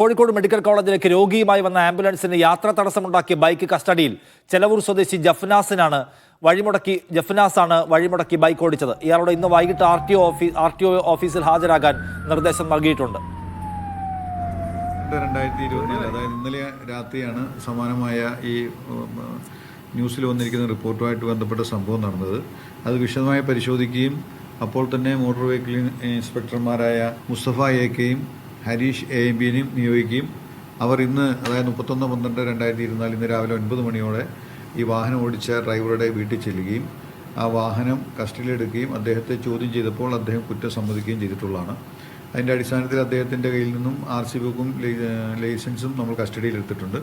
Kozhikode medical കോളേജിലേക്ക് രോഗിയുമായി വന്ന ആംബുലൻസിന് യാത്രാ തടസ്സമുണ്ടാക്കിയ ബൈക്ക് കസ്റ്റഡിയിൽ. ചെലവൂർ സ്വദേശി ജഫ്നാസാണ് വഴിമുടക്കി ബൈക്ക് ഓടിച്ചത്. ഇയാളോട് ഇന്ന് വൈകിട്ട് ആർ.ടി.ഒ ഓഫീസിൽ ഹാജരാകാൻ നിർദ്ദേശം നൽകിയിട്ടുണ്ട്. 2024 അതായത് ഇന്നലെ രാത്രിയാണ് സമാനമായ ഈ ന്യൂസിൽ വന്നിരിക്കുന്ന റിപ്പോർട്ടുമായിട്ട് ബന്ധപ്പെട്ട സംഭവം നടന്നത്. അത് വിശദമായി പരിശോധിക്കുകയും അപ്പോൾ തന്നെ മോട്ടോർ വെഹിക്കിൾ ഇൻസ്പെക്ടർമാരായ മുസ്തഫ എ.കെയും ഹരീഷ് എ.ബിനെയും നിയോഗിക്കുകയും അവർ ഇന്ന്, അതായത് 31/12/2024 ഇന്ന് രാവിലെ 9 മണിയോടെ ഈ വാഹനം ഓടിച്ച ഡ്രൈവറുടെ വീട്ടിൽ ചെല്ലുകയും ആ വാഹനം കസ്റ്റഡിയിലെടുക്കുകയും അദ്ദേഹത്തെ ചോദ്യം ചെയ്തപ്പോൾ അദ്ദേഹം കുറ്റം സമ്മതിക്കുകയും ചെയ്തിട്ടുള്ളതാണ്. അതിൻ്റെ അടിസ്ഥാനത്തിൽ അദ്ദേഹത്തിൻ്റെ കയ്യിൽ നിന്നും RC ബുക്കും ലൈസൻസും നമ്മൾ കസ്റ്റഡിയിലെടുത്തിട്ടുണ്ട്.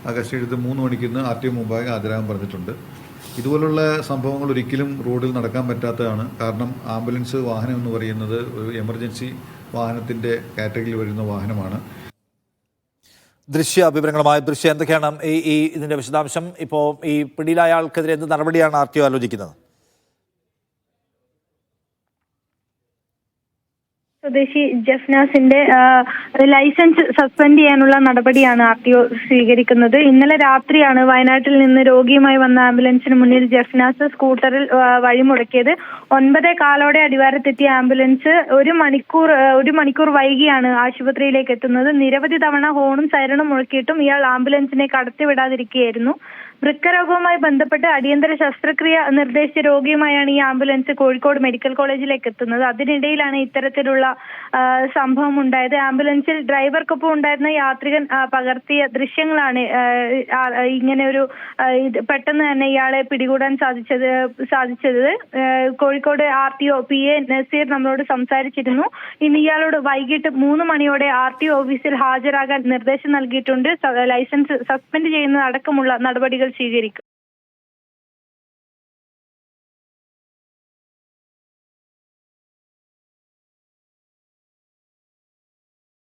ആ കസ്റ്റഡിയെടുത്ത് 3 മണിക്ക് ഇന്ന് RTO മുമ്പാകെ ഹാജരാകാൻ പറഞ്ഞിട്ടുണ്ട്. ഇതുപോലുള്ള സംഭവങ്ങൾ ഒരിക്കലും റോഡിൽ നടക്കാൻ പറ്റാത്തതാണ്. കാരണം ആംബുലൻസ് വാഹനം എന്ന് പറയുന്നത് ഒരു എമർജൻസി വാഹനത്തിൻ്റെ കാറ്റഗറിയിൽ വരുന്ന വാഹനമാണ്. വിവരങ്ങളുമായി എന്തൊക്കെയാണ് ഇതിന്റെ വിശദാംശം? ഇപ്പോൾ ഈ പിടിയിലായ ആൾക്കെതിരെ എന്ത് നടപടിയാണ് RTO ആലോചിക്കുന്നത്? സ്വദേശി ജഫ്നാസിന്റെ ലൈസൻസ് സസ്പെൻഡ് ചെയ്യാനുള്ള നടപടിയാണ് RTO സ്വീകരിക്കുന്നത്. ഇന്നലെ രാത്രിയാണ് വയനാട്ടിൽ നിന്ന് രോഗിയുമായി വന്ന ആംബുലൻസിന് മുന്നിൽ ജഫ്നാസ് സ്കൂട്ടറിൽ വഴിമുടക്കിയത്. 9:15 അടിവാരത്തെത്തിയ ആംബുലൻസ് ഒരു മണിക്കൂർ വൈകിയാണ് ആശുപത്രിയിലേക്ക് എത്തുന്നത്. നിരവധി തവണ ഹോണും സൈറണും മുഴക്കിയിട്ടും ഇയാൾ ആംബുലൻസിനെ കടത്തിവിടാതിരിക്കുകയായിരുന്നു. വൃക്കരോഗവുമായി ബന്ധപ്പെട്ട് അടിയന്തര ശസ്ത്രക്രിയ നിർദ്ദേശിച്ച രോഗിയുമായാണ് ഈ ആംബുലൻസ് കോഴിക്കോട് മെഡിക്കൽ കോളേജിലേക്ക് എത്തുന്നത്. അതിനിടയിലാണ് ഇത്തരത്തിലുള്ള സംഭവം ഉണ്ടായത്. ആംബുലൻസിൽ ഡ്രൈവർക്കൊപ്പം ഉണ്ടായിരുന്ന യാത്രികൻ പകർത്തിയ ദൃശ്യങ്ങളാണ് ഇങ്ങനെ ഒരു പെട്ടെന്ന് തന്നെ ഇയാളെ പിടികൂടാൻ സാധിച്ചത്. കോഴിക്കോട് RTO PA നസീർ നമ്മളോട് സംസാരിച്ചിരുന്നു. ഇന്ന് ഇയാളോട് വൈകിട്ട് 3 മണിയോടെ RTO ഓഫീസിൽ ഹാജരാകാൻ നിർദ്ദേശം നൽകിയിട്ടുണ്ട്. ലൈസൻസ് സസ്പെൻഡ് ചെയ്യുന്നത് അടക്കമുള്ള നടപടികൾ സ്വീകരിക്കും.